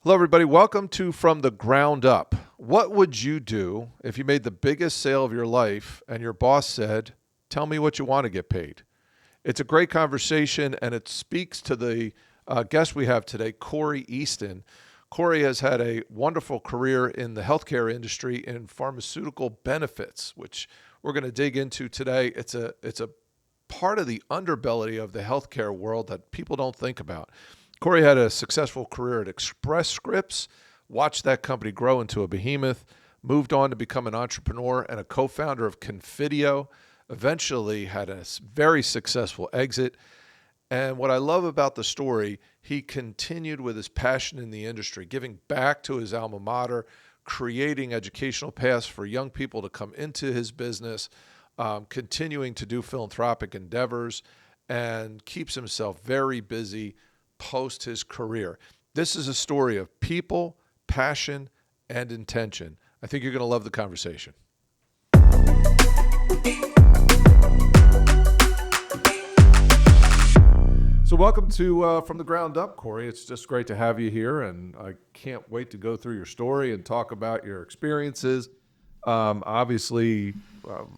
Hello, everybody. Welcome to From the Ground Up. What would you do if you made the biggest sale of your life and your boss said, "Tell me what you want to get paid"? It's a great conversation, and it speaks to the guest we have today, Cory Easton. Cory has had a wonderful career in the healthcare industry in pharmaceutical benefits, which we're going to dig into today. It's a part of the underbelly of the healthcare world that people don't think about. Cory had a successful career at Express Scripts, watched that company grow into a behemoth, moved on to become an entrepreneur and a co-founder of Confidio, eventually had a very successful exit. And what I love about the story, he continued with his passion in the industry, giving back to his alma mater, creating educational paths for young people to come into his business, continuing to do philanthropic endeavors, and keeps himself very busy post his career. This is a story of people, passion, and intention. I think you're going to love the conversation. So welcome to From the Ground Up, Cory. It's just great to have you here, and I can't wait to go through your story and talk about your experiences. Obviously,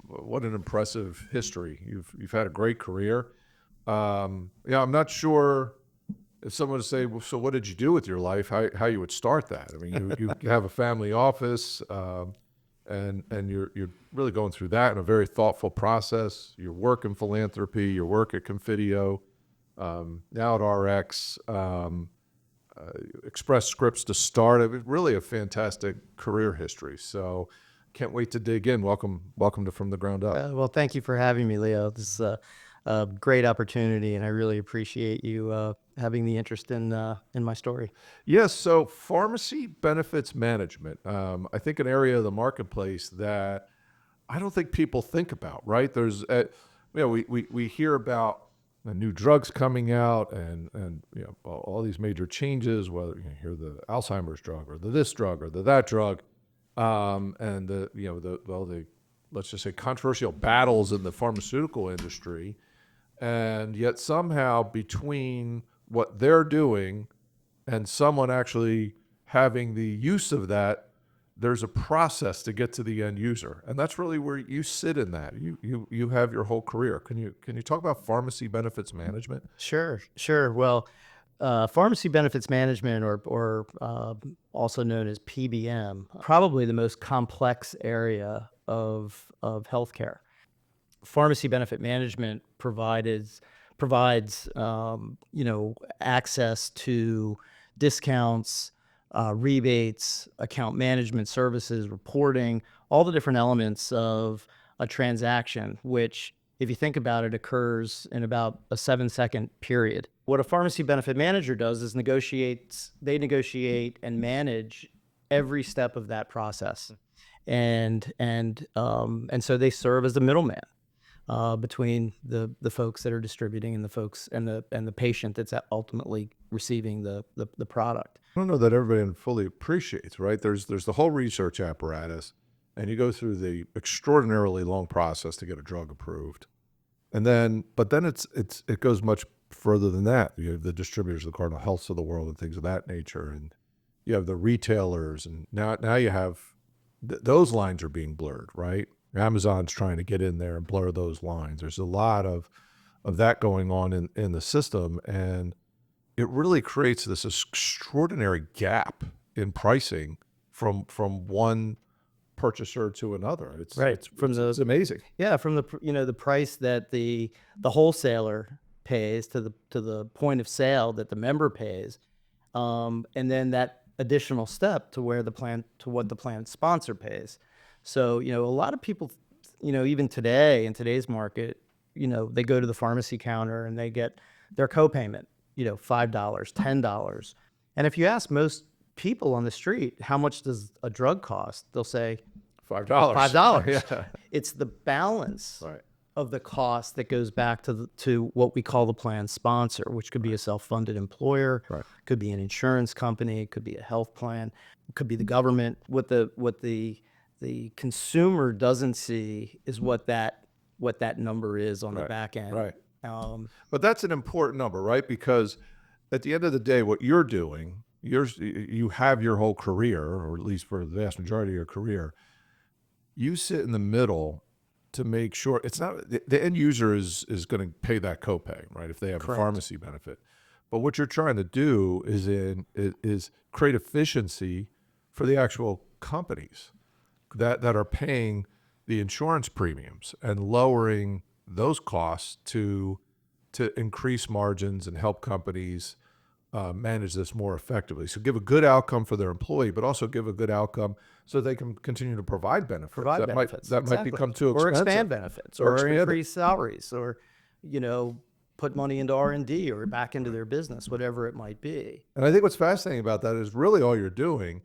what an impressive history. You've had a great career. I'm not sure if someone would say, well, so what did you do with your life? How you would start that? I mean, you have a family office, and you're really going through that in a very thoughtful process. Your work in philanthropy, your work at Confidio, now at RX, Express Scripts to start. It was really a fantastic career history. So can't wait to dig in. Welcome to From the Ground Up. Well, thank you for having me, Leo. This is a great opportunity, and I really appreciate you having the interest in my story. Yes, so pharmacy benefits management, I think an area of the marketplace that I don't think people think about, right? There's, we hear about the new drugs coming out and all these major changes, whether you hear the Alzheimer's drug or the this drug or the that drug, and the let's just say controversial battles in the pharmaceutical industry, and yet somehow between what they're doing and someone actually having the use of that, there's a process to get to the end user. And that's really where you sit in that. You have your whole career. Can you talk about pharmacy benefits management? Sure. Well, pharmacy benefits management, or also known as PBM, probably the most complex area of healthcare. Pharmacy benefit management provides access to discounts, rebates, account management services, reporting, all the different elements of a transaction, which, if you think about it, occurs in about a 7-second period. What a pharmacy benefit manager does is they negotiate and manage every step of that process. And so they serve as the middleman between the folks that are distributing and the folks and the patient that's ultimately receiving the product. I don't know that everybody fully appreciates, right? There's the whole research apparatus, and you go through the extraordinarily long process to get a drug approved. But then it goes much further than that. You have the distributors, the Cardinal Healths of the world and things of that nature, and you have the retailers, and now you have those lines are being blurred, right? Amazon's trying to get in there and blur those lines. There's a lot of that going on in the system, and it really creates this extraordinary gap in pricing from one purchaser to another. It's amazing. Yeah, from the price that the wholesaler pays to the point of sale that the member pays, and then that additional step to what the plan sponsor pays. So, a lot of people, even today in today's market, they go to the pharmacy counter and they get their copayment, $5, $10. And if you ask most people on the street, how much does a drug cost? They'll say $5. $5. Yeah. It's the balance Right. of the cost that goes back to what we call the plan sponsor, which could be a self-funded employer, Right. could be an insurance company, it could be a health plan, it could be the government. What the consumer doesn't see is what that number is on the back end. Right. But that's an important number, right? Because at the end of the day, what you're doing, you have your whole career, or at least for the vast majority of your career, you sit in the middle to make sure it's not the end user is going to pay that copay, right? If they have a Correct. pharmacy benefit. But what you're trying to do is create efficiency for the actual companies that are paying the insurance premiums and lowering those costs to increase margins and help companies manage this more effectively. So give a good outcome for their employee, but also give a good outcome so they can continue to provide benefits. Provide that benefits. might Exactly. become too Or expensive. expand benefits, Or or expand it. increase salaries, or, put money into R&D or back into their business, whatever it might be. And I think what's fascinating about that is really all you're doing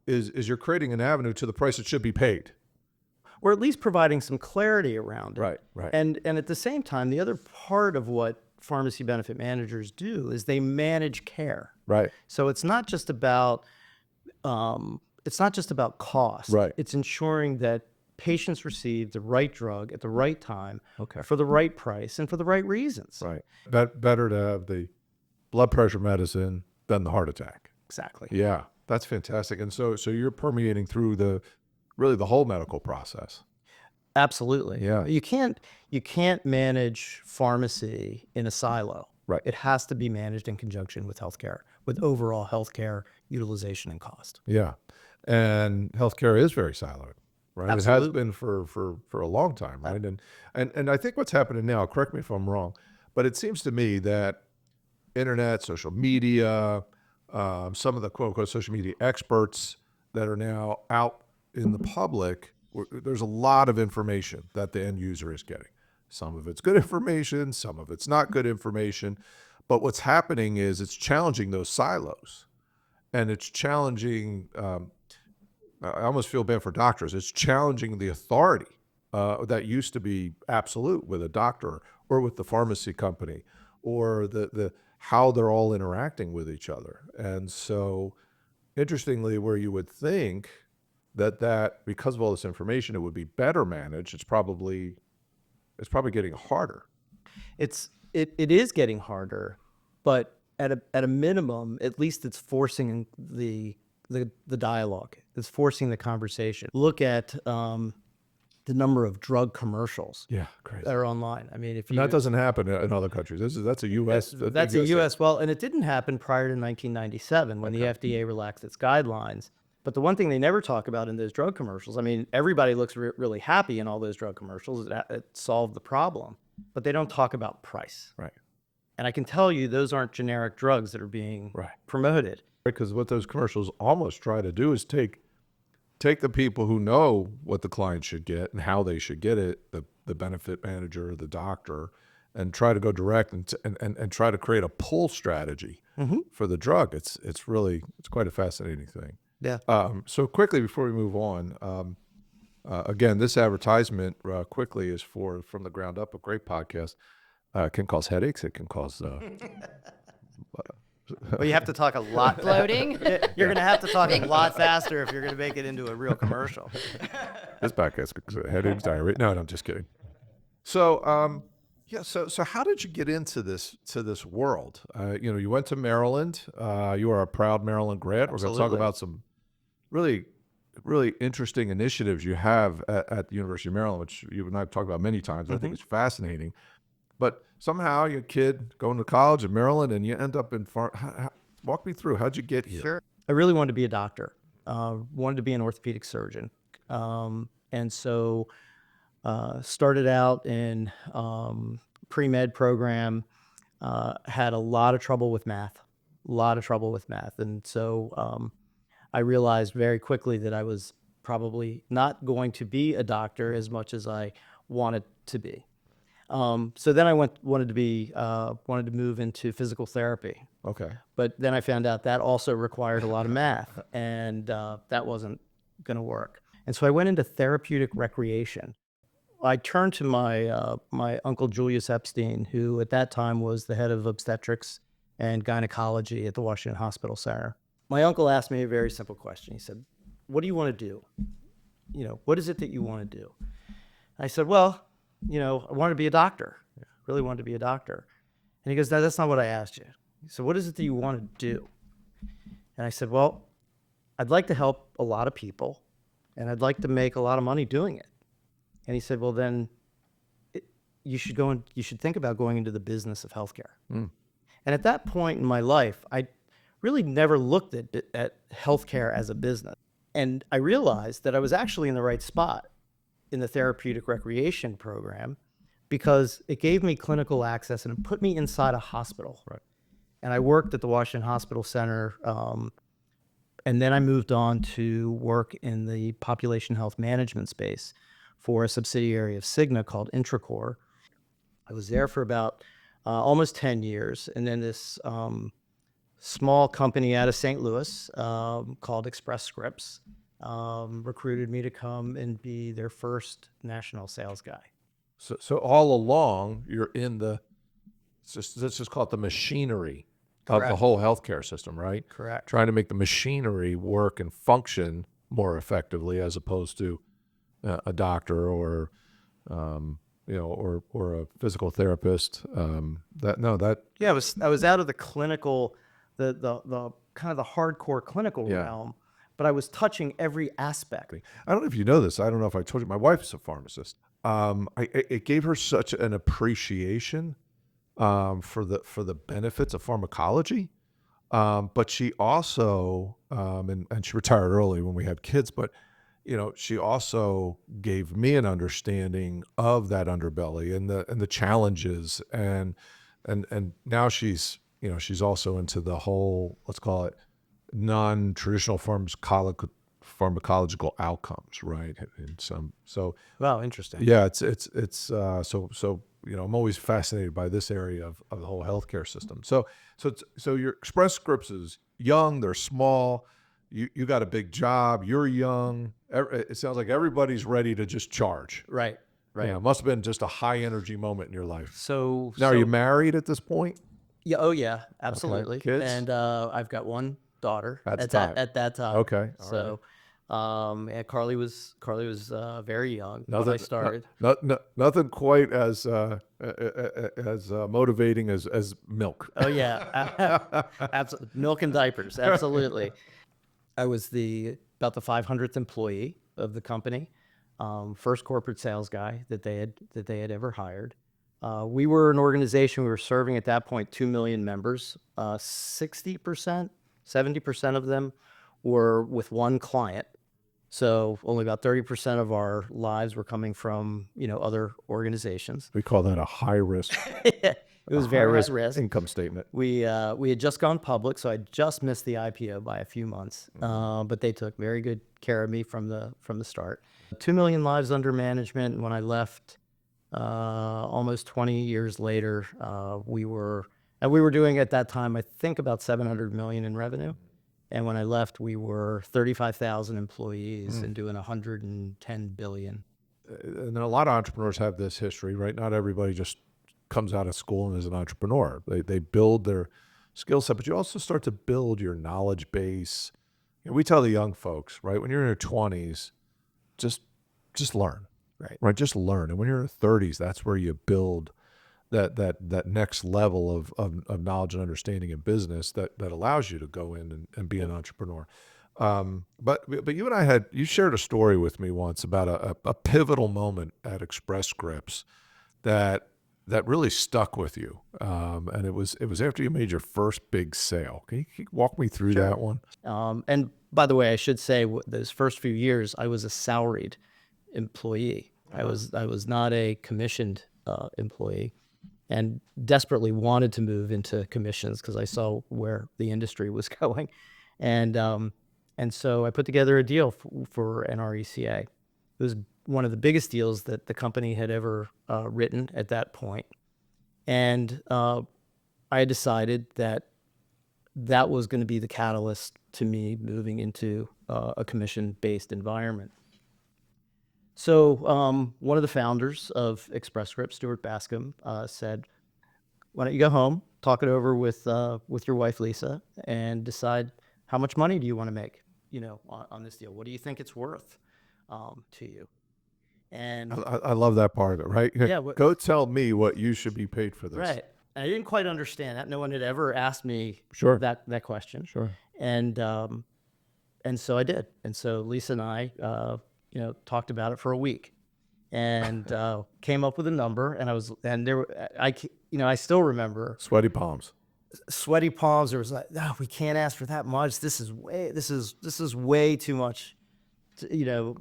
is you're creating an avenue to the price it should be paid. Or at least providing some clarity around it. Right. And at the same time, the other part of what pharmacy benefit managers do is they manage care. Right. So it's not just about cost. Right. It's ensuring that patients receive the right drug at the right time, Okay. for the right price, and for the right reasons. Right. Better to have the blood pressure medicine than the heart attack. Exactly. Yeah, that's fantastic. And so you're permeating through the whole medical process. Absolutely. Yeah. You can't manage pharmacy in a silo. Right. It has to be managed in conjunction with healthcare, with overall healthcare utilization and cost. Yeah. And healthcare is very siloed, right? Absolutely. It has been for a long time, right? And I think what's happening now, correct me if I'm wrong, but it seems to me that internet, social media, some of the quote unquote social media experts that are now out in the public, there's a lot of information that the end user is getting. Some of it's good information, some of it's not good information. But what's happening is it's challenging those silos, and it's challenging, I almost feel bad for doctors, it's challenging the authority that used to be absolute with a doctor or with the pharmacy company, or the how they're all interacting with each other. And so interestingly, where you would think that because of all this information, it would be better managed, it's probably getting harder. It is getting harder, but at a minimum, at least it's forcing the dialogue. It's forcing the conversation. Look at the number of drug commercials Yeah, crazy. that are online. I mean, if you And that doesn't happen in other countries. That's a U.S. that's a U.S. Well, and it didn't happen prior to 1997 when the FDA relaxed its guidelines. But the one thing they never talk about in those drug commercials, I mean, everybody looks really happy in all those drug commercials. It solved the problem, but they don't talk about price. Right. And I can tell you those aren't generic drugs that are being promoted. Because what those commercials almost try to do is take the people who know what the client should get and how they should get it, the benefit manager, the doctor, and try to go direct and try to create a pull strategy for the drug. It's quite a fascinating thing. Yeah. So quickly before we move on, again, this advertisement quickly is for From the Ground Up, a great podcast. It can cause headaches. It can cause. Well, you have to talk a lot. Bloating. You're going to have to talk a lot faster if you're going to make it into a real commercial. This podcast headaches, diarrhea. No, I'm just kidding. So, So how did you get into this world? You went to Maryland. You are a proud Maryland grad. We're going to talk about some really, really interesting initiatives you have at the University of Maryland, which you and I have talked about many times. I think it's fascinating. But somehow you're a kid going to college in Maryland, and you end up in walk me through. How'd you get here? Sure. I really wanted to be a doctor. Wanted to be an orthopedic surgeon, and so started out in pre-med program. Had a lot of trouble with math, and so I realized very quickly that I was probably not going to be a doctor as much as I wanted to be. So then I wanted to move into physical therapy. Okay. But then I found out that also required a lot of math, and that wasn't going to work. And so I went into therapeutic recreation. I turned to my uncle Julius Epstein, who at that time was the head of obstetrics and gynecology at the Washington Hospital Center. My uncle asked me a very simple question. He said, "What do you want to do? What is it that you want to do?" I said, "Well, I wanted to be a doctor. Really wanted to be a doctor." And he goes, "That's not what I asked you." He said, "What is it that you want to do?" And I said, well, I'd like to help a lot of people and I'd like to make a lot of money doing it. And he said, well, then you should think about going into the business of healthcare. And at that point in my life, I really never looked at healthcare as a business. And I realized that I was actually in the right spot in the therapeutic recreation program because it gave me clinical access and it put me inside a hospital. Right. And I worked at the Washington Hospital Center. And then I moved on to work in the population health management space for a subsidiary of Cigna called Intracor. I was there for about almost 10 years. And then this small company out of St. Louis called Express Scripts recruited me to come and be their first national sales guy. So all along, you're in let's just call it the machinery of the Correct. whole healthcare system, right? Correct. Trying to make the machinery work and function more effectively, as opposed to a doctor or or a physical therapist. Yeah, I was out of the clinical, the kind of the hardcore clinical realm, but I was touching every aspect. I don't know if you know this. I don't know if I told you. My wife's a pharmacist. It gave her such an appreciation for the benefits of pharmacology. But she also, and she retired early when we had kids, but she also gave me an understanding of that underbelly and the challenges, and now she's also into the whole, let's call it, non-traditional pharmacological outcomes, right? And so Wow, interesting. yeah, it's I'm always fascinated by this area of the whole healthcare system. So your Express Scripts is young, they're small. You got a big job. You're young. It sounds like everybody's ready to just charge. Right. Yeah, it must have been just a high energy moment in your life. So Now, are you married at this point? Yeah. Oh, yeah. Absolutely. Kids? And I've got one daughter At that time. Okay. All So, yeah, Carly was very young when Nothing, I started. nothing quite as motivating as milk. Oh yeah, absolutely. Milk and diapers. Absolutely. I was about the 500th employee of the company, first corporate sales guy that they had ever hired. We were an organization. We were serving at that point 2 million members. 60%, 70% of them were with one client. So only about 30% of our lives were coming from other organizations. We call that a high risk. It was very high risk. Income statement. We had just gone public, so I just missed the IPO by a few months. But they took very good care of me from the start. 2 million lives under management. And when I left, almost 20 years later, we were doing at that time, I think, about 700 million in revenue. And when I left, we were 35,000 employees and doing 110 billion. And then a lot of entrepreneurs have this history, right? Not everybody just comes out of school and is an entrepreneur. They build their skill set, but you also start to build your knowledge base. We tell the young folks, right, when you're in your 20s, just learn, right? Just learn. And when you're in your 30s, that's where you build that next level of knowledge and understanding in business that allows you to go in and be an entrepreneur. But you and you shared a story with me once about a pivotal moment at Express Scripts that really stuck with you. And it was after you made your first big sale. Can you walk me through that one? And by the way, I should say those first few years, I was a salaried employee. I was not a commissioned employee, and desperately wanted to move into commissions because I saw where the industry was going. And so I put together a deal for NRECA. It was one of the biggest deals that the company had ever written at that point. And I decided that was going to be the catalyst to me moving into a commission-based environment. So one of the founders of Express Scripts, Stuart Bascom, said, "Why don't you go home, talk it over with your wife Lisa, and decide how much money do you want to make, on this deal? What do you think it's worth to you?" And I love that part of it, right? Yeah, go tell me what you should be paid for this. Right. And I didn't quite understand that. No one had ever asked me Sure. that question. Sure. And so I did. And so Lisa and I, talked about it for a week, and came up with a number. And I still remember Sweaty palms. sweaty palms. There was like, no, we can't ask for that much. This is way too much. They're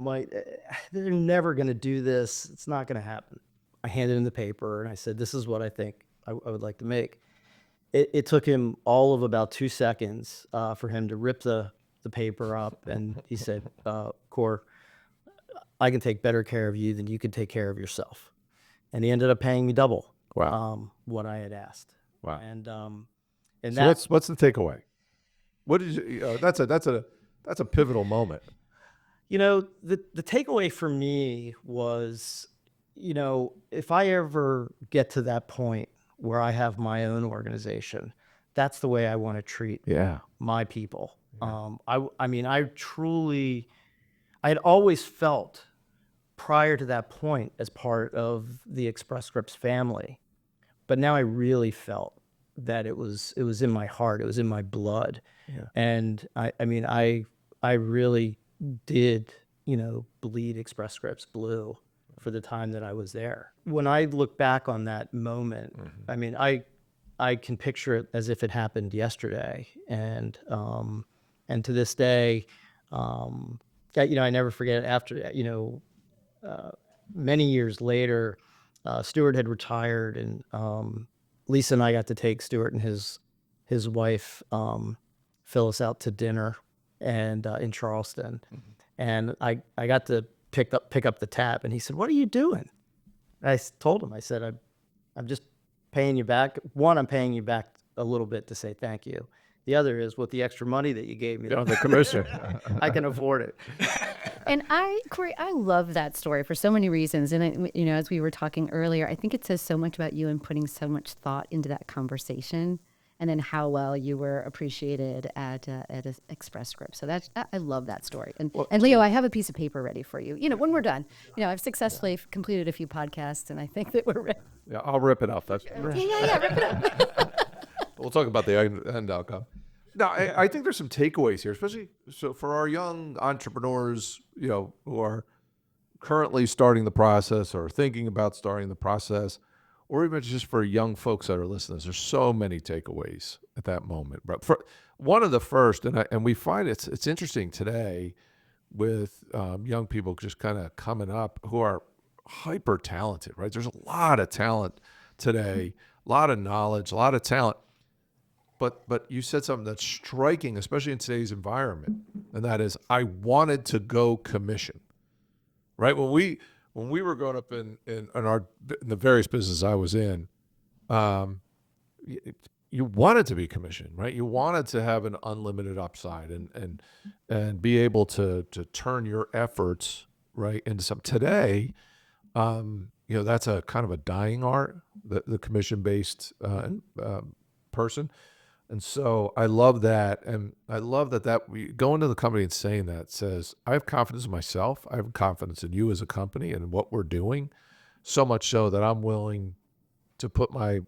never going to do this. It's not going to happen. I handed him the paper and I said, this is what I think I would like to make. It took him all of about 2 seconds for him to rip the paper up. And he said, Cor, I can take better care of you than you can take care of yourself. And he ended up paying me double what I had asked. Wow. And So what's the takeaway? What did you? That's a pivotal moment. the takeaway for me was, if I ever get to that point where I have my own organization, that's the way I want to treat my people. I had always felt prior to that point as part of the Express Scripts family, but now I really felt that it was in my heart, it was in my blood. And I really did, bleed Express Scripts blue for the time that I was there. When I look back on that moment, I can picture it as if it happened yesterday. And to this day, I never forget after, many years later, Stuart had retired, and Lisa and I got to take Stuart and his wife, Phyllis, out to dinner and in Charleston. And I got to pick up the tab, and he said, "What are you doing?" I told him, I said, I'm just paying you back. One, I'm paying you back a little bit to say thank you. The other is with the extra money that you gave me, The commission. I can afford it. And Cory, I love that story for so many reasons. And as we were talking earlier, I think it says so much about you and putting so much thought into that conversation, and then how well you were appreciated at Express Scripts. So I love that story. And Leo, I have a piece of paper ready for you. When we're done, I've successfully completed a few podcasts, and I think that we're ready. Yeah, I'll rip it off. That's Yeah, rip it up. We'll talk about the end outcome. No, I think there's some takeaways here, especially so for our young entrepreneurs, who are currently starting the process or thinking about starting the process, or even just for young folks that are listening. There's so many takeaways at that moment. But for one of the first, and we find it's interesting today with young people just kind of coming up who are hyper talented, right? There's a lot of talent today, a lot of knowledge, a lot of talent. But you said something that's striking, especially in today's environment, and that is, I wanted to go commission, right? When we were growing up in the various businesses I was in, you wanted to be commissioned, right? You wanted to have an unlimited upside and be able to turn your efforts right into some. Today, that's a kind of a dying art, the commission-based person. And so I love that. And I love that we go into the company and saying that says, I have confidence in myself. I have confidence in you as a company and what we're doing, so much so that I'm willing to put my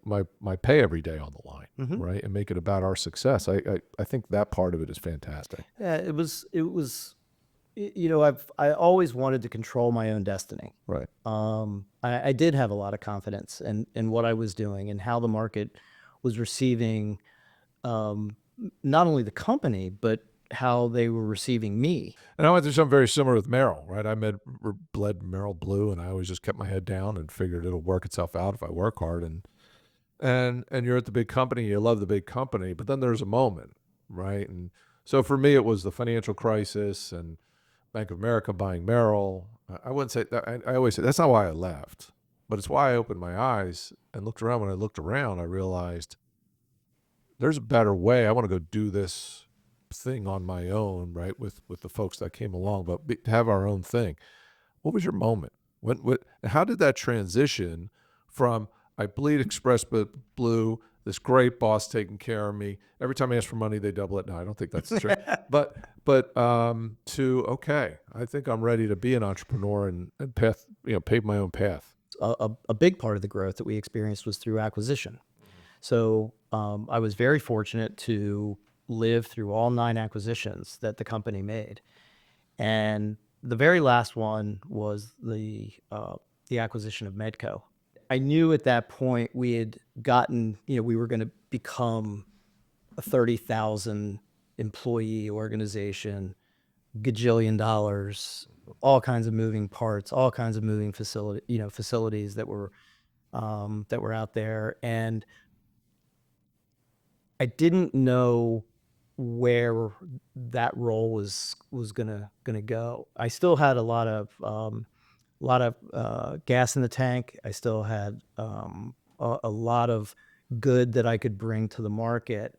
pay every day on the line, right? And make it about our success. I think that part of it is fantastic. Yeah, it was, I always wanted to control my own destiny. Right. I did have a lot of confidence in what I was doing and how the market was receiving not only the company, but how they were receiving me. And I went through something very similar with Merrill, right? I bled Merrill blue, and I always just kept my head down and figured it'll work itself out if I work hard. And you're at the big company, you love the big company, but then there's a moment, right? And so for me, it was the financial crisis and Bank of America buying Merrill. I wouldn't say that. I always say that's not why I left, but it's why I opened my eyes and looked around. When I looked around, I realized there's a better way. I want to go do this thing on my own, right? With the folks that came along, but have our own thing. What was your moment? How did that transition from I bleed Express Blue, this great boss taking care of me. Every time I ask for money, they double it. No, I don't think that's true. but to, okay, I think I'm ready to be an entrepreneur and pave my own path. A big part of the growth that we experienced was through acquisition. So I was very fortunate to lived through all 9 acquisitions that the company made. And the very last one was the acquisition of Medco. I knew at that point we had gotten, we were going to become a 30,000 employee organization, gajillion dollars, all kinds of moving parts, all kinds of moving facilities that were out there. And I didn't know where that role was gonna go. I still had a lot of gas in the tank. I still had a lot of good that I could bring to the market.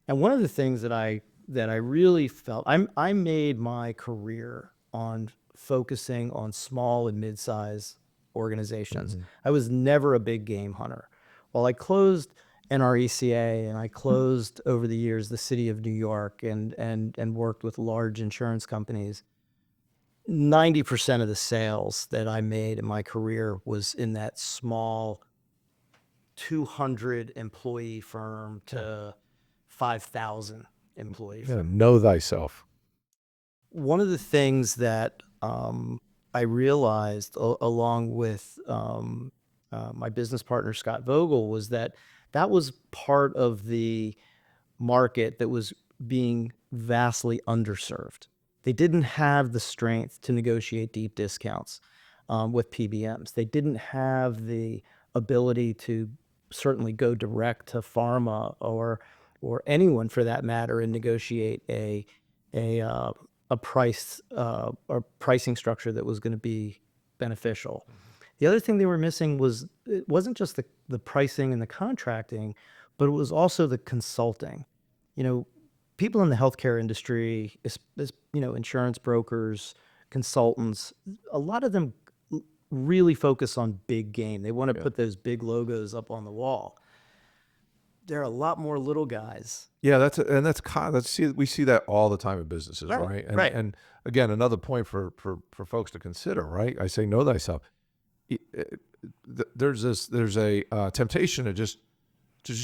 And one of the things that I really felt, I made my career on focusing on small and mid-sized organizations. I was never a big game hunter. While I closed NRECA and I closed over the years the city of New York and worked with large insurance companies, 90% of the sales that I made in my career was in that small 200 employee firm to 5,000 employee You firm. gotta know thyself. One of the things that I realized along with my business partner, Scott Vogel, was that was part of the market that was being vastly underserved. They didn't have the strength to negotiate deep discounts with PBMs. They didn't have the ability to certainly go direct to pharma or anyone for that matter and negotiate a price or pricing structure that was going to be beneficial. The other thing they were missing was it wasn't just the pricing and the contracting, but it was also the consulting. People in the healthcare industry, insurance brokers, consultants, a lot of them really focus on big game. They want to put those big logos up on the wall. There are a lot more little guys. Yeah, we see that all the time in businesses, right? And again, another point for folks to consider, right? I say know thyself. There's a temptation to just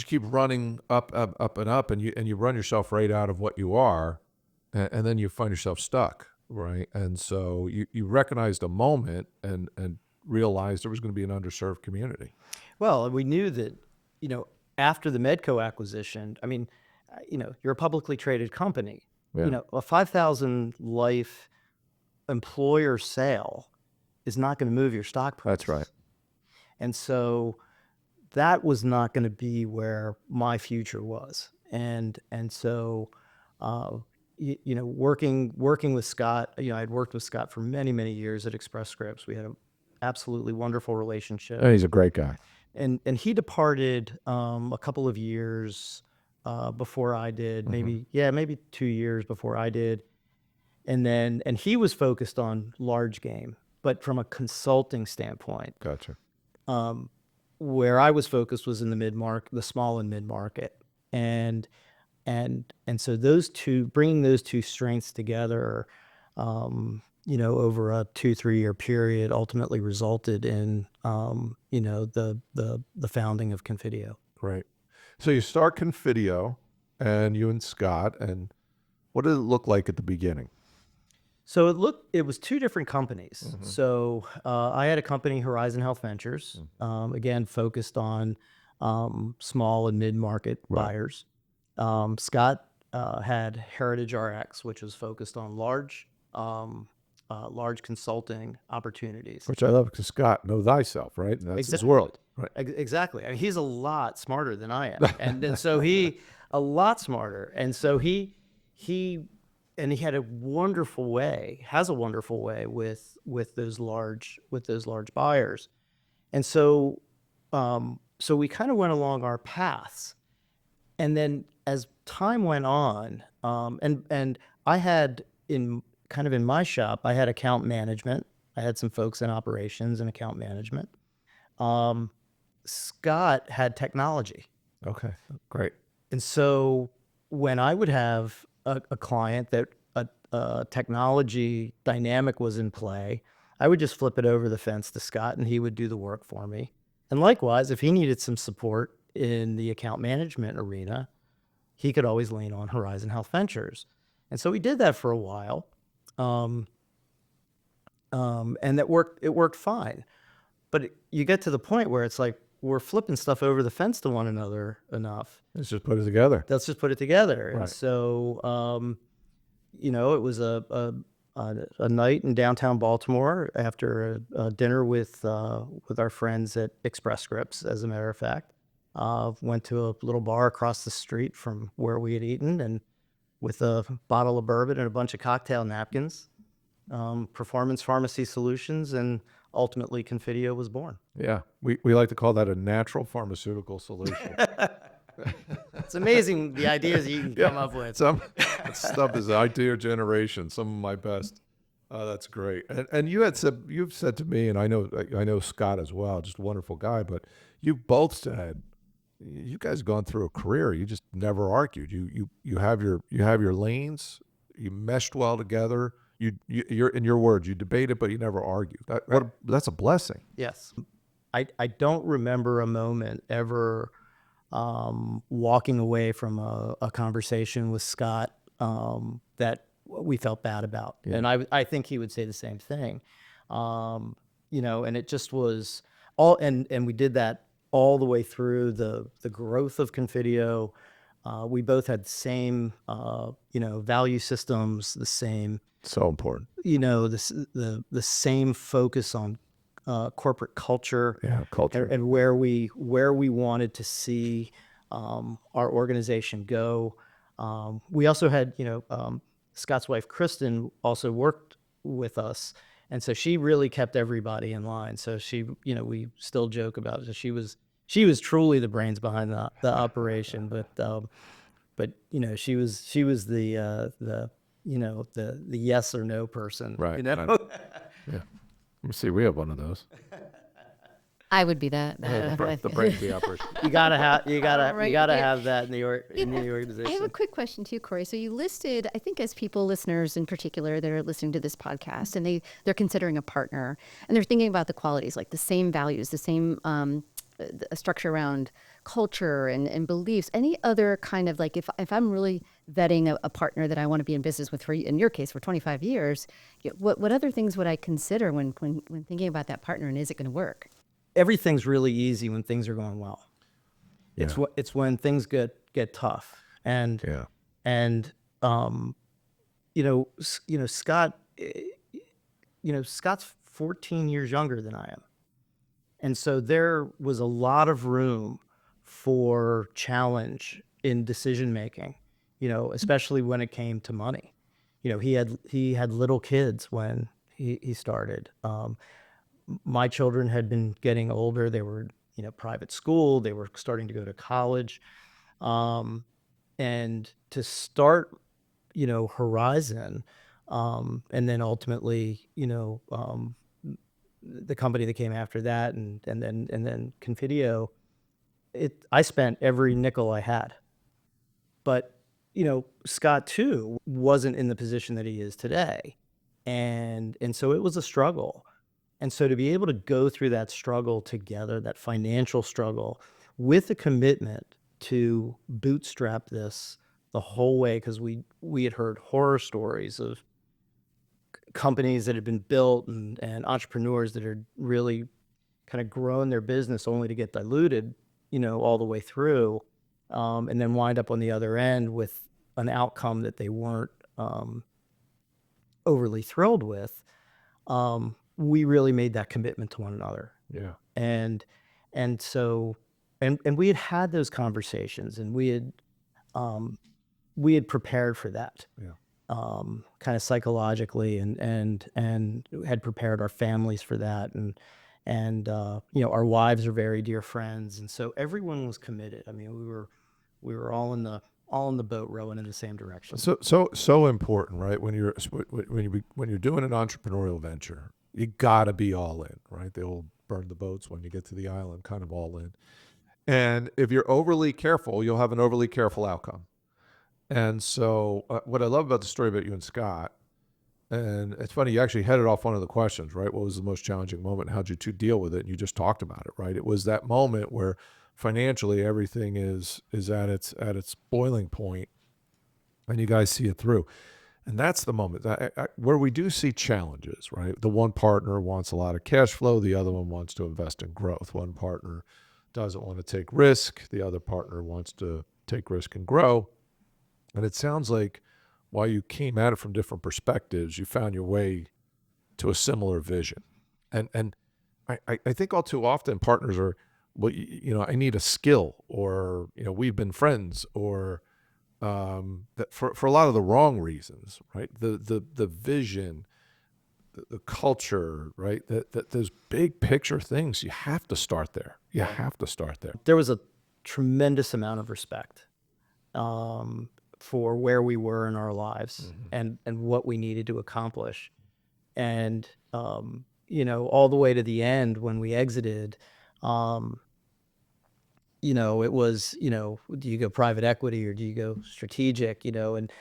keep running up and up, and you run yourself right out of what you are, and then you find yourself stuck, right? And so you recognized a moment and realized there was going to be an underserved community. Well, we knew that, after the Medco acquisition, I mean, you're a publicly traded company. Yeah. A 5,000 life employer sale is not going to move your stock price. That's right. And so that was not going to be where my future was. And so, working with Scott, I'd worked with Scott for many, many years at Express Scripts. We had an absolutely wonderful relationship. And he's a great guy. And he departed a couple of years before I did, maybe 2 years before I did. And he was focused on large game, but from a consulting standpoint. Gotcha. Where I was focused was in the small and mid market, and so bringing those two strengths together, over a 2-3 year period, ultimately resulted in the founding of Confidio. Great. So you start Confidio, and you and Scott, and what did it look like at the beginning? So it was 2 different companies. So I had a company, Horizon Health Ventures, again, focused on small and mid-market buyers. Scott had Heritage RX, which was focused on large consulting opportunities. Which I love, because Scott, know thyself, right? And that's his world. Right. Exactly. I mean, he's a lot smarter than I am. And so a lot smarter. And so he had a wonderful way with those large buyers. And so we kind of went along our paths. And then as time went on, and I had in my shop, I had account management. I had some folks in operations and account management. Scott had technology. Okay, great. And so when I would have a client that a technology dynamic was in play, I would just flip it over the fence to Scott, and he would do the work for me. And likewise, if he needed some support in the account management arena, he could always lean on Horizon Health Ventures. And so we did that for a while. And it worked fine. But you get to the point where it's like, we're flipping stuff over the fence to one another enough. Let's just put it together. Let's just put it together. And Right. so, it was a night in downtown Baltimore after a dinner with our friends at Express Scripts, as a matter of fact. Went to a little bar across the street from where we had eaten, and with a bottle of bourbon and a bunch of cocktail napkins, Performance Pharmacy Solutions, and ultimately Confidio was born. Yeah. We like to call that a natural pharmaceutical solution. It's amazing the ideas you can come up with. Some that stuff is idea generation. Some of my best. That's great. And you've said to me, and I know Scott as well, just a wonderful guy. But you both said, you guys have gone through a career. You just never argued. You have your lanes. You meshed well together. You're in your words. You debated, but you never argued. That's a blessing. Yes. I don't remember a moment ever walking away from a conversation with Scott that we felt bad about. Yeah. And I think he would say the same thing. And it just was all, and we did that all the way through the growth of Confidio. We both had the same, value systems, the same, So important. the same focus on corporate culture. Yeah, culture. And where we wanted to see our organization go. We also had, Scott's wife, Kristen, also worked with us. And so she really kept everybody in line. So she, we still joke about it. She was truly the brains behind the operation, but she was the yes or no person. Right. Yeah. Let me see. We have one of those. I would be that. The brain of the operation. You gotta Right. have that in the organization. I have a quick question too, Cory. So you listed, I think, as people, listeners in particular, that are listening to this podcast, and they're considering a partner, and they're thinking about the qualities, like the same values, the same a structure around culture and beliefs. Any other kind of, like, if I'm really vetting a partner that I want to be in business with, for, in your case, for 25 years, what other things would I consider when thinking about that partner, and is it going to work? Everything's really easy when things are going well. Yeah. It's when things get tough. And Yeah. Scott, Scott's 14 years younger than I am. And so there was a lot of room for challenge in decision making, especially when it came to money. He had little kids when he started. My children had been getting older. They were, private school. They were starting to go to college. And to start, Horizon, and then ultimately, the company that came after that, and then Confidio, I spent every nickel I had. But, Scott too wasn't in the position that he is today. And so it was a struggle. And so to be able to go through that struggle together, that financial struggle, with a commitment to bootstrap this the whole way, because we had heard horror stories of companies that had been built and entrepreneurs that had really kind of grown their business only to get diluted, all the way through, and then wind up on the other end with an outcome that they weren't overly thrilled with. We really made that commitment to one another. Yeah. And so we had those conversations, and we had prepared for that. Yeah. Kind of psychologically, and had prepared our families for that, and our wives are very dear friends, and so everyone was committed. I mean, we were all in the boat rowing in the same direction. So important, right? When you're doing an entrepreneurial venture, you gotta be all in, right? They will burn the boats when you get to the island, kind of all in. And if you're overly careful, you'll have an overly careful outcome. And so what I love about the story about you and Scott, and it's funny, you actually headed off one of the questions, right? What was the most challenging moment? How'd you two deal with it? And you just talked about it, right? It was that moment where financially everything is at its boiling point, and you guys see it through. And that's the moment where we do see challenges, right? The one partner wants a lot of cash flow. The other one wants to invest in growth. One partner doesn't want to take risk. The other partner wants to take risk and grow. And it sounds like while you came at it from different perspectives, you found your way to a similar vision. And I think all too often partners are, well, I need a skill, or, we've been friends, or that for a lot of the wrong reasons, right? The vision, the culture, right? That those big picture things, you have to start there. You have to start there. There was a tremendous amount of respect for where we were in our lives and what we needed to accomplish. And, all the way to the end when we exited, it was, do you go private equity or do you go strategic, and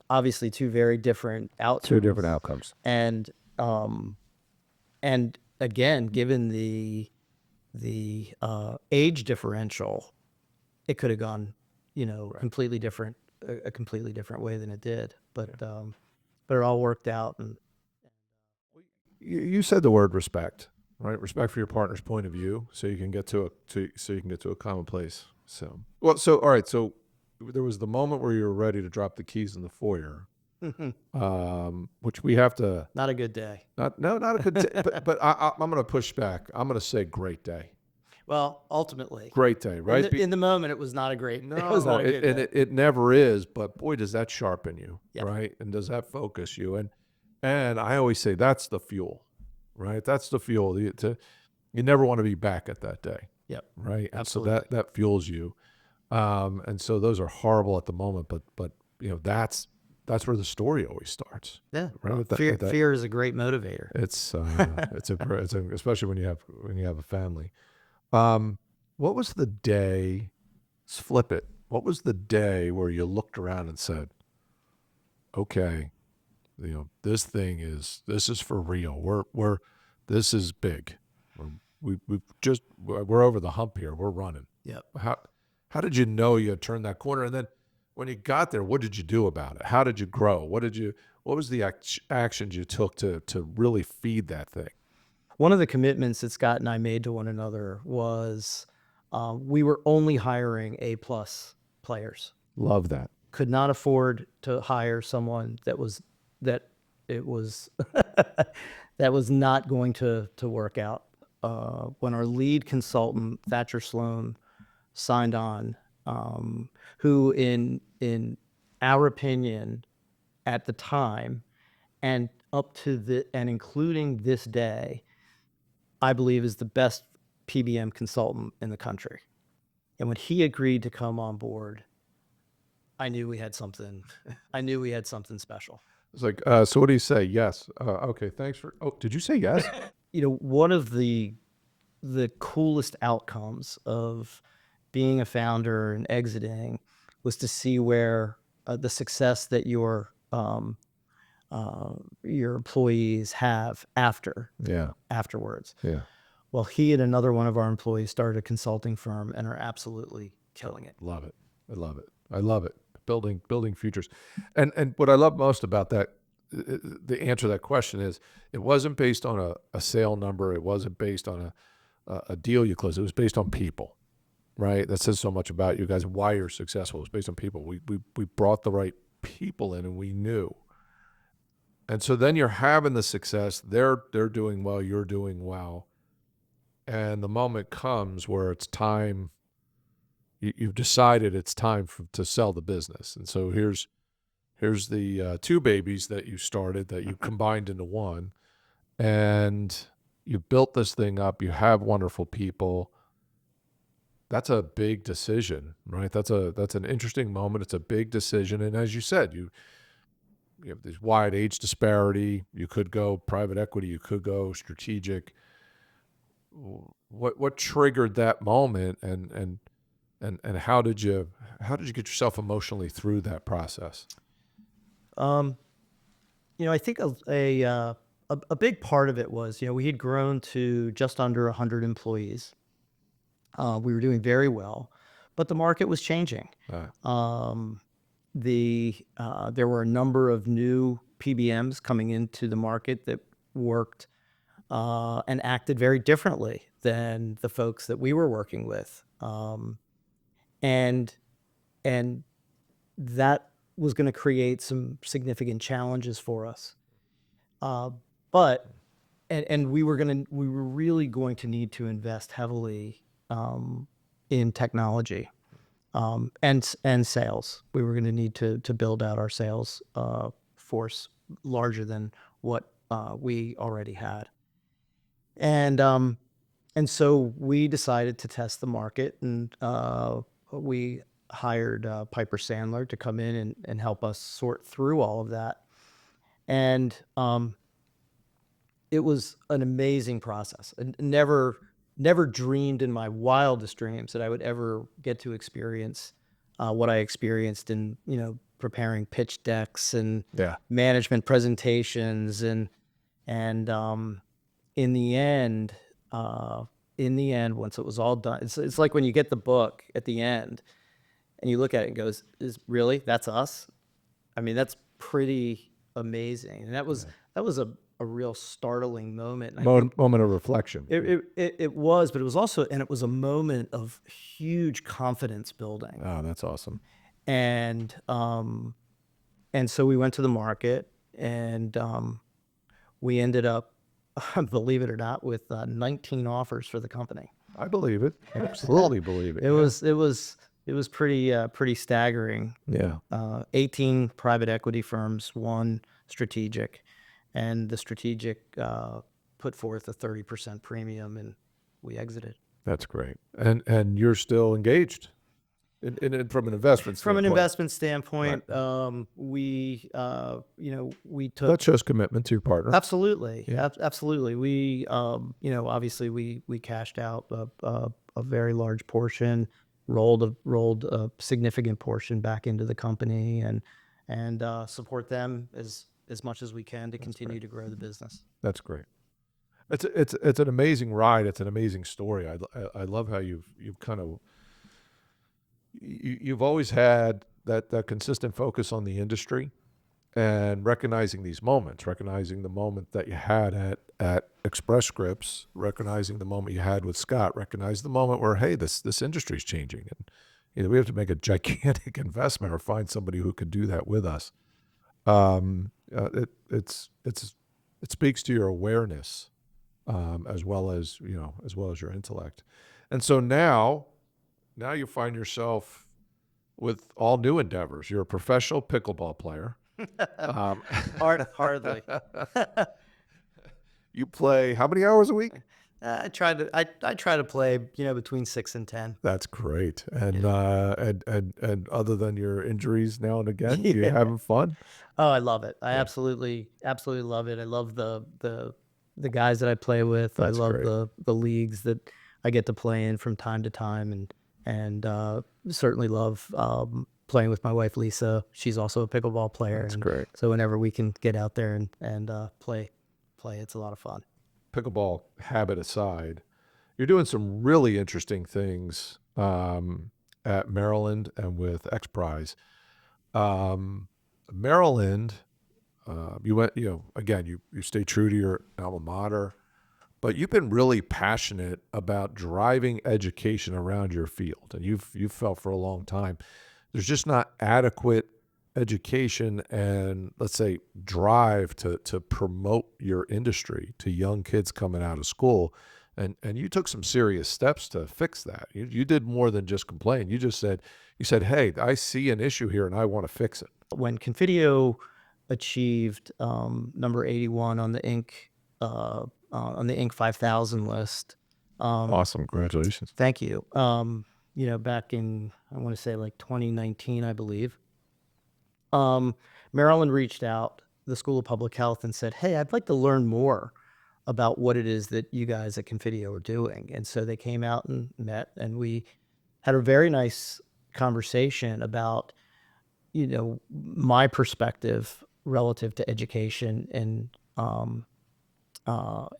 obviously two very different outcomes. Two different outcomes. And again, given the age differential, it could have gone, completely different, a completely different way than it did. But it all worked out. And You said the word respect, right? Respect for your partner's point of view, so you can get to a common place. So all right. So there was the moment where you were ready to drop the keys in the foyer, which we have to. not a good day. Not a good day, but I'm going to push back. I'm going to say great day. Well, ultimately, Great day, right? in the moment, it was not a great. No, it was not a good and day. it never is. But boy, does that sharpen you, Yeah. right? And does that focus you? And I always say that's the fuel, right? That's the fuel. You never want to be back at that day. Yep. Right. And Absolutely. so that fuels you. And so those are horrible at the moment, but that's where the story always starts. Yeah. Right. With Fear is a great motivator. It's especially when you have a family. What was the day? Let's flip it. What was the day where you looked around and said, okay, this is for real. This is big. We're over the hump here. We're running. Yep. How did you know you had turned that corner? And then when you got there, what did you do about it? How did you grow? What was the actions you took to really feed that thing? One of the commitments that Scott and I made to one another was we were only hiring A+ players. Love that. Could not afford to hire someone that was that was not going to work out. When our lead consultant Thatcher Sloan signed on, who in our opinion at the time and including this day, I believe is the best PBM consultant in the country. And when he agreed to come on board, I knew we had something. I knew we had something special. It's like, so what do you say? Yes. Okay. Thanks for. Oh, did you say yes? One of the coolest outcomes of being a founder and exiting was to see where the success that your employees have afterwards. Yeah. Well, he and another one of our employees started a consulting firm and are absolutely killing it. Love it. I love it. Building futures. And what I love most about that, the answer to that question is, it wasn't based on a sale number. It wasn't based on a deal you closed. It was based on people, right? That says so much about you guys, why you're successful. It was based on people. We brought the right people in, and we knew. And so then you're having the success. They're doing well. You're doing well. And the moment comes where it's time. You've decided it's time to sell the business. And so here's the two babies that you started that you combined into one, and you built this thing up. You have wonderful people. That's a big decision, right? That's an interesting moment. It's a big decision. And as you said, you have this wide age disparity. You could go private equity. You could go strategic. What triggered that moment, and how did you get yourself emotionally through that process? I think a big part of it was, we had grown to just under 100 employees. We were doing very well, but the market was changing. Right. There were a number of new PBMs coming into the market that worked and acted very differently than the folks that we were working with, and and that was going to create some significant challenges for us. But we were really going to need to invest heavily in technology and sales. We were going to need to build out our sales force larger than what we already had. And so we decided to test the market, and we hired Piper Sandler to come in and help us sort through all of that. And it was an amazing process. And never dreamed in my wildest dreams that I would ever get to experience what I experienced in, preparing pitch decks and Yeah. management presentations. And in the end, once it was all done, it's like when you get the book at the end and you look at it and goes, that's us? I mean, that's pretty amazing. And that was a real startling moment. And I think Moment of reflection. it was, but it was also, and it was a moment of huge confidence building. Oh, that's awesome. And so we went to the market, and we ended up, believe it or not, with 19 offers for the company. I believe it. Absolutely believe it. It was pretty staggering. Yeah. 18 private equity firms, one strategic, and the strategic put forth a 30% premium, and we exited. That's great. And you're still engaged from an investment standpoint. From an investment standpoint, we took. That shows commitment to your partner. Absolutely. Yeah. Absolutely. We, obviously we cashed out a very large portion, rolled a significant portion back into the company, and support them as much as we can to continue to grow the business. That's great. It's an amazing ride. It's an amazing story. I love how you've kind of you've always had that consistent focus on the industry and recognizing these moments, recognizing the moment that you had at Express Scripts, recognizing the moment you had with Scott, recognize the moment where, hey, this industry is changing, and we have to make a gigantic investment or find somebody who could do that with us. It speaks to your awareness, as well as your intellect. And so now you find yourself with all new endeavors. You're a professional pickleball player. Hardly. You play how many hours a week? I try to play, between 6 and 10. That's great. And and other than your injuries now and again, you having fun? Oh, I love it. I absolutely love it. I love the guys that I play with. That's I love great. the leagues that I get to play in from time to time, and certainly love playing with my wife Lisa. She's also a pickleball player. That's and great. So whenever we can get out there and play, it's a lot of fun. Pickleball habit aside, you're doing some really interesting things at Maryland and with X Prize. Maryland, you went, again, you stay true to your alma mater, but you've been really passionate about driving education around your field, and you've felt for a long time there's just not adequate education and, let's say, drive to promote your industry to young kids coming out of school. And you took some serious steps to fix that. You did more than just complain. You said, hey, I see an issue here and I want to fix it. When Confidio achieved number 81 on the Inc. 5000 list. Awesome. Congratulations. Thank you. Back in, I want to say like 2019, I believe. Maryland reached out, the School of Public Health, and said, hey, I'd like to learn more about what it is that you guys at Confidio are doing. And so they came out and met, and we had a very nice conversation about, my perspective relative to education and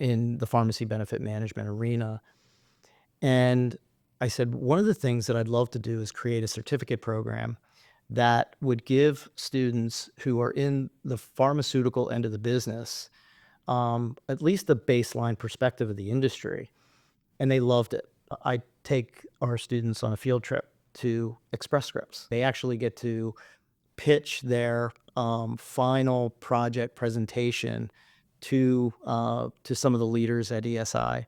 in the pharmacy benefit management arena. And I said, one of the things that I'd love to do is create a certificate program that would give students who are in the pharmaceutical end of the business at least the baseline perspective of the industry. And they loved it. I take our students on a field trip to Express Scripts. They actually get to pitch their final project presentation to some of the leaders at ESI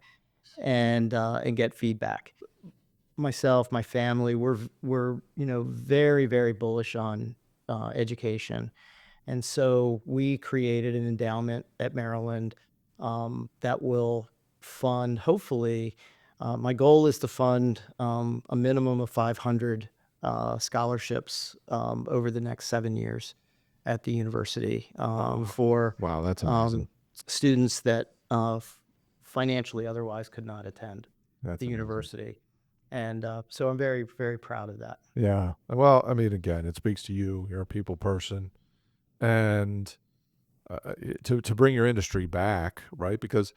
and get feedback. Myself, my family, we're very, very bullish on education, and so we created an endowment at Maryland that will fund, hopefully, my goal is to fund a minimum of 500 scholarships over the next 7 years at the university for Wow, that's amazing. students that financially otherwise could not attend That's the amazing. university. And so I'm very, very proud of that. Yeah. Well, I mean, again, it speaks to you. You're a people person, and to bring your industry back, right? Because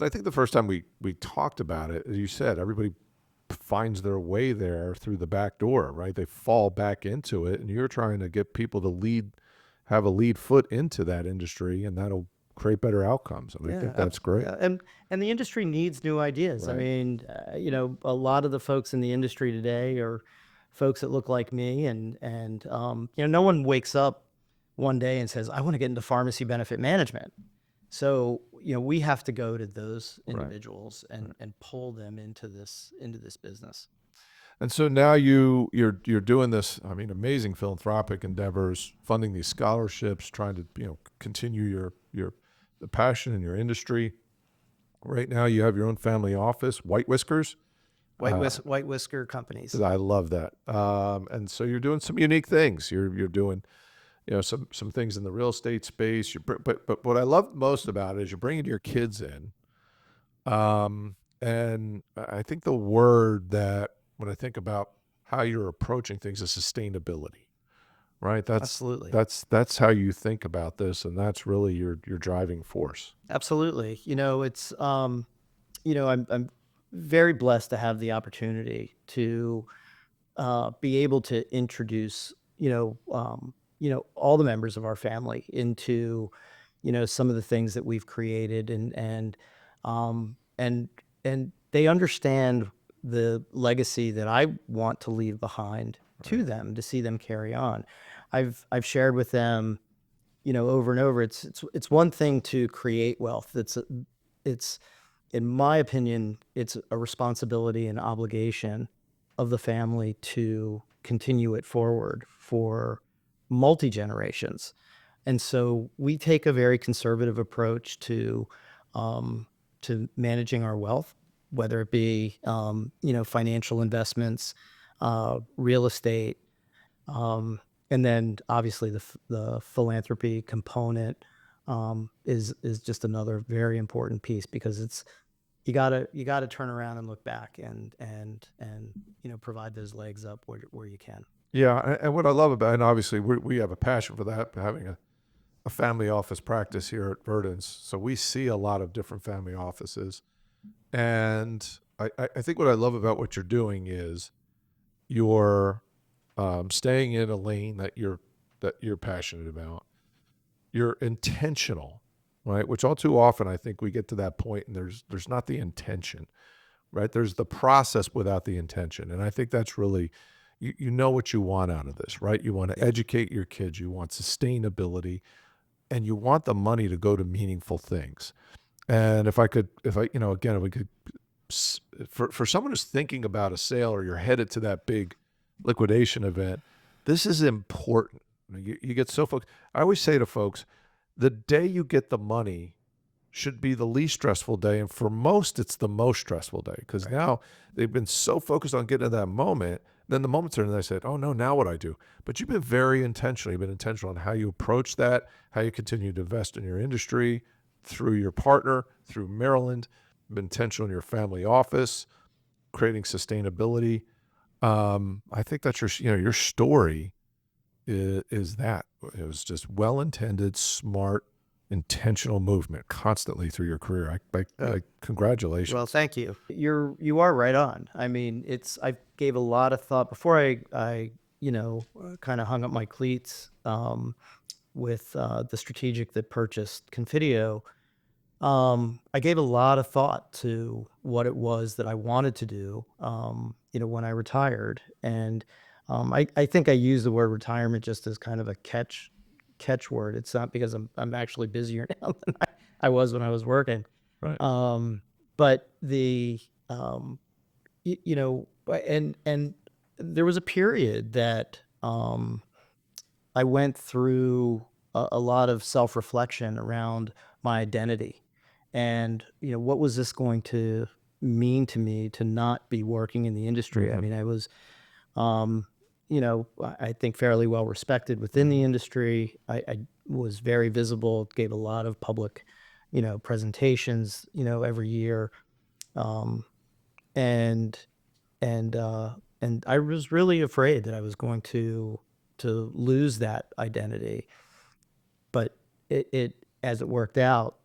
I think the first time we talked about it, as you said, everybody finds their way there through the back door, right? They fall back into it, and you're trying to get people to have a lead foot into that industry, and that'll create better outcomes. And I think that's great. Yeah, and the industry needs new ideas. I Right. mean, a lot of the folks in the industry today are folks that look like me, and no one wakes up one day and says, "I want to get into pharmacy benefit management." So, we have to go to those individuals and pull them into this business. And so now you're doing this, I mean, amazing philanthropic endeavors, funding these scholarships, trying to continue the passion in your industry. Right now, you have your own family office, White Whiskers. White whisker companies. I love that. And so you're doing some unique things. You're doing some things in the real estate space. But what I love most about it is you're bringing your kids in. And I think the word that when I think about how you're approaching things is sustainability, right? Absolutely. That's how you think about this, and that's really your driving force. Absolutely. It's I'm very blessed to have the opportunity to be able to introduce all the members of our family into some of the things that we've created, um, and and they understand the legacy that I want to leave behind to them, to see them carry on. I've shared with them over and over. It's one thing to create wealth. It's in my opinion, it's a responsibility and obligation of the family to continue it forward for multi generations. And so we take a very conservative approach to managing our wealth, whether it be financial investments, real estate, and then obviously the philanthropy component is just another very important piece, because you gotta turn around and look back and provide those legs up where you can. Yeah, and what I love about, and obviously we have a passion for that, having a family office practice here at Verdence. So we see a lot of different family offices. And I think what I love about what you're doing is you're staying in a lane that you're passionate about. You're intentional, right? Which all too often I think we get to that point and there's not the intention, right? There's the process without the intention. And I think that's really, you know what you want out of this, right? You want to educate your kids, you want sustainability, and you want the money to go to meaningful things. And if we could, for someone who's thinking about a sale or you're headed to that big liquidation event, this is important. You get so focused. I always say to folks, the day you get the money should be the least stressful day. And for most, it's the most stressful day, because now they've been so focused on getting to that moment. Then the moment's there and they said, oh no, now what I do? But you've been very intentional. You've been intentional on how you approach that, how you continue to invest in your industry through your partner, through Maryland, been intentional in your family office, creating sustainability. I think that's your story is that it was just well-intended, smart, intentional movement constantly through your career. Congratulations. Well, thank you. You are right on. I mean, I gave a lot of thought before I kind of hung up my cleats with the strategic that purchased Confidio. I gave a lot of thought to what it was that I wanted to do, when I retired. And I think I use the word retirement just as kind of a catch word. It's not because I'm actually busier now than I was when I was working. Right. But and there was a period that I went through a lot of self-reflection around my identity, and what was this going to mean to me to not be working in the industry? I mean, I was I think fairly well respected within the industry. I was very visible, gave a lot of public presentations every year, and and I was really afraid that I was going to lose that identity. But it as it worked out,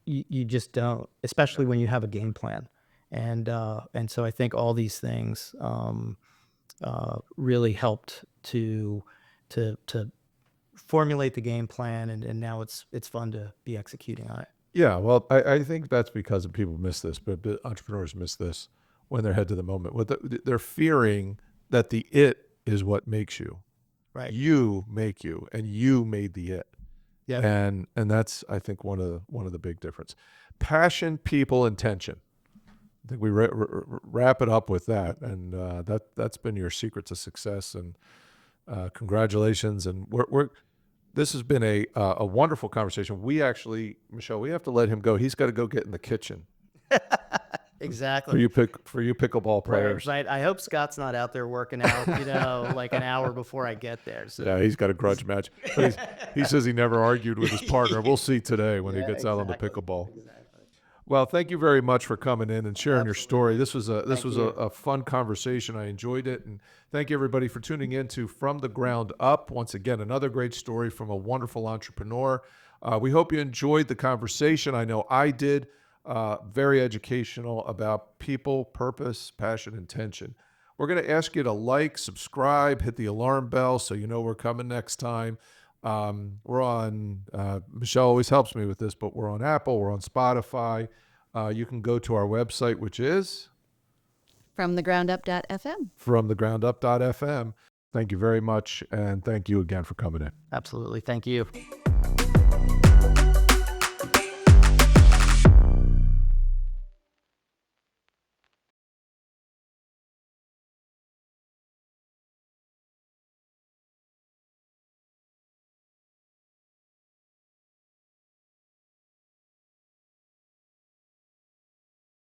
you just don't, especially when you have a game plan. And so I think all these things really helped to formulate the game plan, and now it's fun to be executing on it. Yeah, well, I think that's because people miss this, but entrepreneurs miss this when they're head to the moment. They're fearing that the it is what makes you. Right. You make you, and you made the it. Yeah. And that's, I think, one of the big difference. Passion, people, intention. I think we wrap it up with that, and that's been your secret to success. And congratulations. And this has been a wonderful conversation. We actually, Michelle, we have to let him go. He's got to go get in the kitchen. Exactly. For you pickleball players. Right. I hope Scott's not out there working out, like an hour before I get there. So. Yeah, he's got a grudge match. But he says he never argued with his partner. We'll see today when he gets out on the pickleball. Exactly. Well, thank you very much for coming in and sharing your story. This was a fun conversation. I enjoyed it, and thank you everybody for tuning in to From the Ground Up. Once again, another great story from a wonderful entrepreneur. We hope you enjoyed the conversation. I know I did. Very educational about people, purpose, passion, intention. We're going to ask you to like, subscribe, hit the alarm bell so you know we're coming next time. We're on, Michelle always helps me with this, but we're on Apple, we're on Spotify. You can go to our website, which is FromTheGroundUp.fm. FromTheGroundUp.fm. Thank you very much, and thank you again for coming in. Absolutely. Thank you.